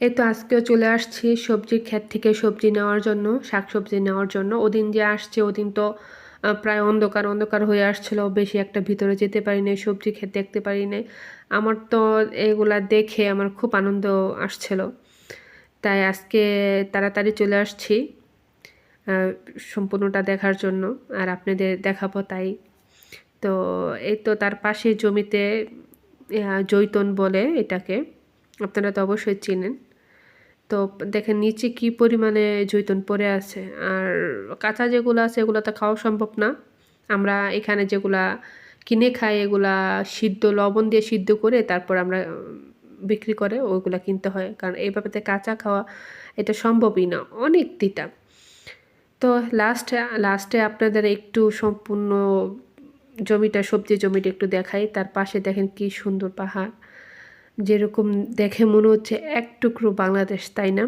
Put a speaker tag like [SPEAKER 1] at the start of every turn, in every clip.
[SPEAKER 1] এই তো আজকেও চলে আসছি সবজির ক্ষেত থেকে সবজি নেওয়ার জন্য, শাকসবজি নেওয়ার জন্য। ওদিন যে আসছে ওদিন তো প্রায় অন্ধকার অন্ধকার হয়ে আসছিল, বেশি একটা ভিতরে যেতে পারি নাই, সবজি ক্ষেত দেখতে পারি নাই। আমার তো এগুলা দেখে আমার খুব আনন্দ আসছিল, তাই আজকে তাড়াতাড়ি চলে আসছি সম্পূর্ণটা দেখার জন্য, আর আপনাদের দেখাবো তাই। তো এই তো তার পাশে জমিতে জৈতুন বলে এটাকে, আপনারা তো অবশ্যই চেনেন। তো দেখেন নিচে কি পরিমাণে জৈতুন পড়ে আছে, আর কাঁচা যেগুলো আছে এগুলো তো খাওয়া সম্ভব না। আমরা এখানে যেগুলা কিনে খাই এগুলা সিদ্ধ, লবণ দিয়ে সিদ্ধ করে তারপর আমরা বিক্রি করে ওইগুলা কিনতে হয়, কারণ এইভাবে কাঁচা খাওয়া এটা সম্ভবই না, অনেক তিতা। তো লাস্টে আপনাদের একটু সম্পূর্ণ জমিটা, সবজি জমিটা একটু দেখাই। তার পাশে দেখেন কি সুন্দর পাহাড়, যেরকম দেখে মনে হচ্ছে এক টুকরো বাংলাদেশ, তাই না?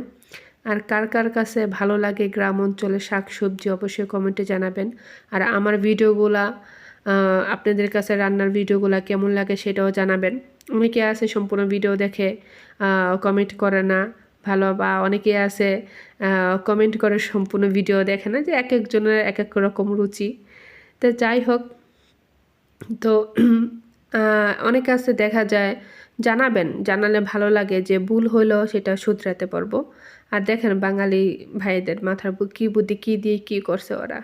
[SPEAKER 1] আর কার কার কাছে ভালো লাগে গ্রাম অঞ্চলে শাকসবজি অবশ্যই কমেন্টে জানাবেন। আর আমার ভিডিওগুলা আপনাদের কাছে রান্নার ভিডিওগুলা কেমন লাগে সেটাও জানাবেন। অনেকে আছে সম্পূর্ণ ভিডিও দেখে কমেন্ট করে না ভালো, বা অনেকে আছে কমেন্ট করে সম্পূর্ণ ভিডিও দেখে না, যে এক একজনের এক এক রকম রুচি। তো যাই হোক, তো অনেকে আছে দেখা যায়, জানালে ভালো লাগে, যে ভুল হইলেও সেটা শুধরাতে পারবো। আর দেখেন বাঙালি ভাইদের মাথার কী বুদ্ধি, কী দিয়ে কী করছে ওরা।